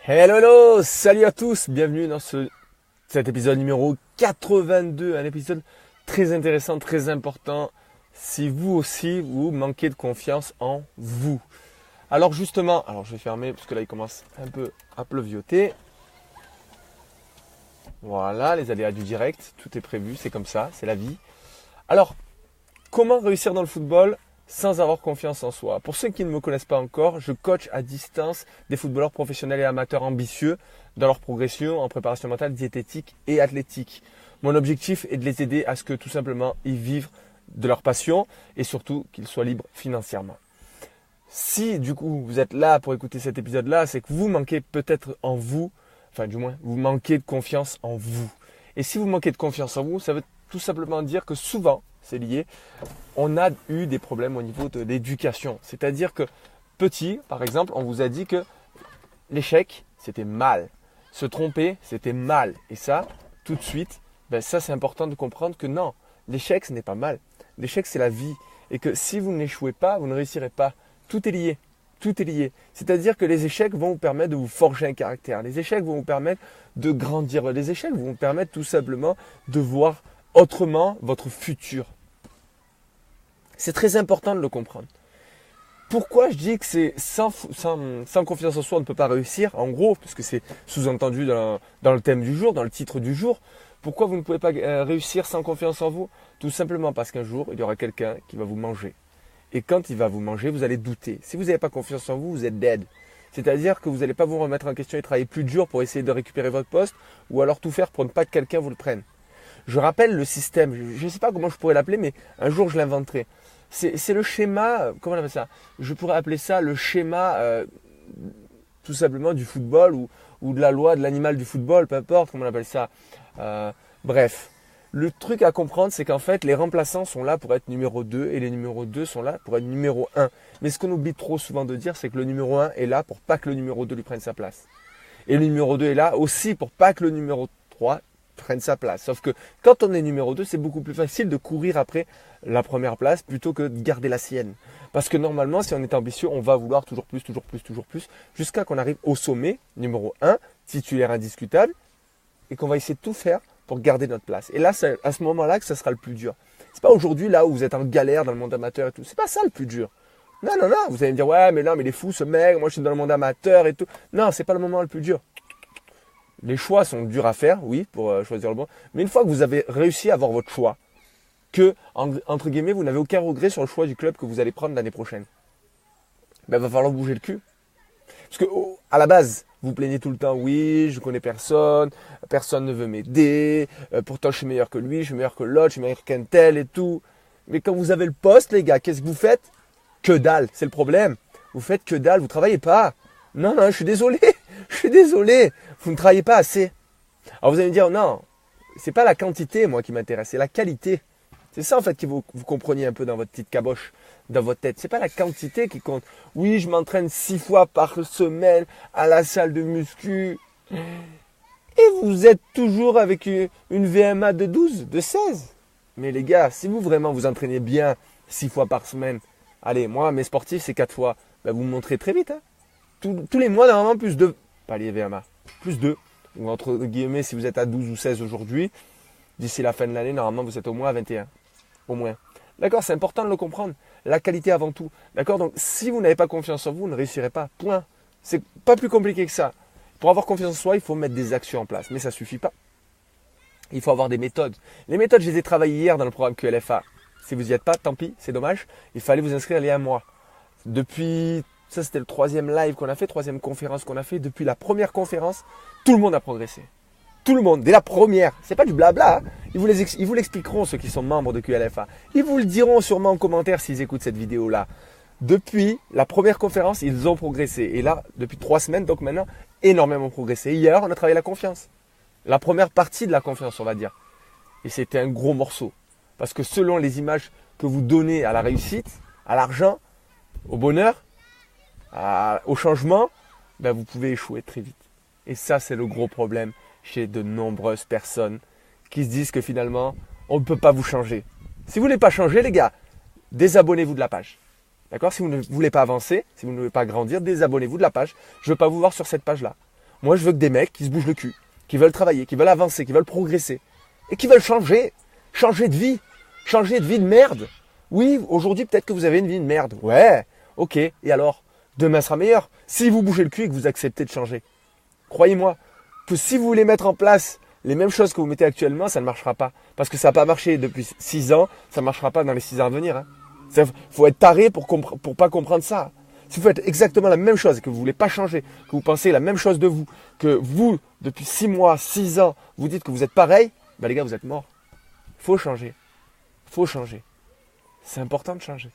Hello, hello, salut à tous, bienvenue dans cet épisode numéro 82, un épisode très intéressant, très important, si vous aussi, vous manquez de confiance en vous. Alors justement, je vais fermer parce que là il commence un peu à pleuvioter. Voilà, les aléas du direct, tout est prévu, c'est comme ça, c'est la vie. Alors, comment réussir dans le football sans avoir confiance en soi? Pour ceux qui ne me connaissent pas encore, je coach à distance des footballeurs professionnels et amateurs ambitieux dans leur progression en préparation mentale, diététique et athlétique. Mon objectif est de les aider à ce que tout simplement ils vivent de leur passion et surtout qu'ils soient libres financièrement. Si du coup vous êtes là pour écouter cet épisode-là, c'est que vous manquez peut-être en vous, enfin du moins vous manquez de confiance en vous. Et si vous manquez de confiance en vous, ça veut tout simplement dire que souvent, c'est lié, on a eu des problèmes au niveau de l'éducation. C'est-à-dire que petit, par exemple, on vous a dit que l'échec, c'était mal. Se tromper, c'était mal. Et ça, tout de suite, ça c'est important de comprendre que non, l'échec, ce n'est pas mal. L'échec, c'est la vie. Et que si vous n'échouez pas, vous ne réussirez pas. Tout est lié. Tout est lié. C'est-à-dire que les échecs vont vous permettre de vous forger un caractère. Les échecs vont vous permettre de grandir. Les échecs vont vous permettre tout simplement de voir autrement votre futur. C'est très important de le comprendre. Pourquoi je dis que c'est sans confiance en soi, on ne peut pas réussir? En gros, parce que c'est sous-entendu dans le thème du jour, dans le titre du jour. Pourquoi vous ne pouvez pas réussir sans confiance en vous? Tout simplement parce qu'un jour, il y aura quelqu'un qui va vous manger. Et quand il va vous manger, vous allez douter. Si vous n'avez pas confiance en vous, vous êtes dead. C'est-à-dire que vous n'allez pas vous remettre en question et travailler plus dur pour essayer de récupérer votre poste ou alors tout faire pour ne pas que quelqu'un vous le prenne. Je rappelle le système, je ne sais pas comment je pourrais l'appeler, mais un jour je l'inventerai. C'est le schéma, comment on appelle ça? Je pourrais appeler ça le schéma tout simplement du football ou de la loi de l'animal du football, peu importe comment on appelle ça. Bref, le truc à comprendre, c'est qu'en fait, les remplaçants sont là pour être numéro 2 et les numéros 2 sont là pour être numéro 1. Mais ce qu'on oublie trop souvent de dire, c'est que le numéro 1 est là pour pas que le numéro 2 lui prenne sa place. Et le numéro 2 est là aussi pour pas que le numéro 3 prenne sa place. Sauf que quand on est numéro 2, c'est beaucoup plus facile de courir après la première place plutôt que de garder la sienne. Parce que normalement, si on est ambitieux, on va vouloir toujours plus, jusqu'à qu'on arrive au sommet, numéro 1, titulaire indiscutable, et qu'on va essayer de tout faire pour garder notre place. Et là, c'est à ce moment-là que ça sera le plus dur. C'est pas aujourd'hui, là où vous êtes en galère dans le monde amateur et tout. C'est pas ça le plus dur. Non, vous allez me dire, ouais, mais non, mais il est fou ce mec, moi je suis dans le monde amateur et tout. Non, c'est pas le moment le plus dur. Les choix sont durs à faire, oui, pour choisir le bon. Mais une fois que vous avez réussi à avoir votre choix, que, entre guillemets, vous n'avez aucun regret sur le choix du club que vous allez prendre l'année prochaine, il va falloir bouger le cul. Parce que, à la base, vous plaignez tout le temps, oui, je connais personne ne veut m'aider, pourtant je suis meilleur que lui, je suis meilleur que l'autre, je suis meilleur qu'un tel et tout. Mais quand vous avez le poste, les gars, qu'est-ce que vous faites? Que dalle, c'est le problème. Vous faites que dalle, vous ne travaillez pas. Non, je suis désolé. Je suis désolé, vous ne travaillez pas assez. Alors vous allez me dire, non, c'est pas la quantité moi qui m'intéresse, c'est la qualité. C'est ça en fait que vous compreniez un peu dans votre petite caboche, dans votre tête. C'est pas la quantité qui compte. Oui, je m'entraîne 6 fois par semaine à la salle de muscu. Et vous êtes toujours avec une VMA de 12, de 16. Mais les gars, si vous vraiment vous entraînez bien 6 fois par semaine, allez, moi mes sportifs c'est 4 fois, vous me montrez très vite. Hein. Tous les mois, normalement, plus de... Pas les VMA, plus 2. Ou entre guillemets, si vous êtes à 12 ou 16 aujourd'hui, d'ici la fin de l'année, normalement, vous êtes au moins à 21. Au moins. D'accord, c'est important de le comprendre. La qualité avant tout. D'accord, donc si vous n'avez pas confiance en vous, vous ne réussirez pas. Point. C'est pas plus compliqué que ça. Pour avoir confiance en soi, il faut mettre des actions en place. Mais ça ne suffit pas. Il faut avoir des méthodes. Les méthodes, je les ai travaillées hier dans le programme QLFA. Si vous n'y êtes pas, tant pis, c'est dommage. Il fallait vous inscrire il y a un mois. Depuis... Ça, c'était le 3e live qu'on a fait, 3e conférence qu'on a fait. Depuis la première conférence, tout le monde a progressé. Tout le monde, dès la première. C'est pas du blabla. Hein. Ils vous l'expliqueront, ceux qui sont membres de QLFA. Ils vous le diront sûrement en commentaire s'ils écoutent cette vidéo-là. Depuis la première conférence, ils ont progressé. Et là, depuis 3 semaines, donc maintenant, énormément progressé. Hier, on a travaillé la confiance. La première partie de la confiance, on va dire. Et c'était un gros morceau. Parce que selon les images que vous donnez à la réussite, à l'argent, au bonheur, au changement, vous pouvez échouer très vite. Et ça, c'est le gros problème chez de nombreuses personnes qui se disent que finalement, on ne peut pas vous changer. Si vous ne voulez pas changer, les gars, désabonnez-vous de la page. D'accord? Si vous ne voulez pas avancer, si vous ne voulez pas grandir, désabonnez-vous de la page. Je ne veux pas vous voir sur cette page-là. Moi, je veux que des mecs qui se bougent le cul, qui veulent travailler, qui veulent avancer, qui veulent progresser et qui veulent changer de vie, changer de vie de merde. Oui, aujourd'hui, peut-être que vous avez une vie de merde. Ouais, ok. Et alors, demain sera meilleur si vous bougez le cul et que vous acceptez de changer. Croyez-moi que si vous voulez mettre en place les mêmes choses que vous mettez actuellement, ça ne marchera pas. Parce que ça n'a pas marché depuis 6 ans, ça ne marchera pas dans les 6 ans à venir. Il faut être taré pour pas comprendre ça. Si vous faites exactement la même chose et que vous ne voulez pas changer, que vous pensez la même chose de vous, que vous, depuis 6 mois, 6 ans, vous dites que vous êtes pareil, ben les gars, vous êtes morts. Il faut changer. Il faut changer. C'est important de changer.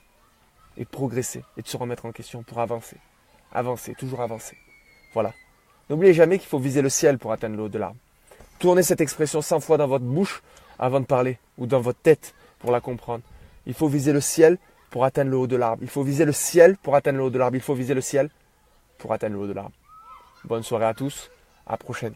Et de progresser. Et de se remettre en question pour avancer. Avancer, toujours avancer. Voilà. N'oubliez jamais qu'il faut viser le ciel pour atteindre le haut de l'arbre. Tournez cette expression 100 fois dans votre bouche avant de parler ou dans votre tête pour la comprendre. Il faut viser le ciel pour atteindre le haut de l'arbre. Il faut viser le ciel pour atteindre le haut de l'arbre. Il faut viser le ciel pour atteindre le haut de l'arbre. Bonne soirée à tous. À la prochaine.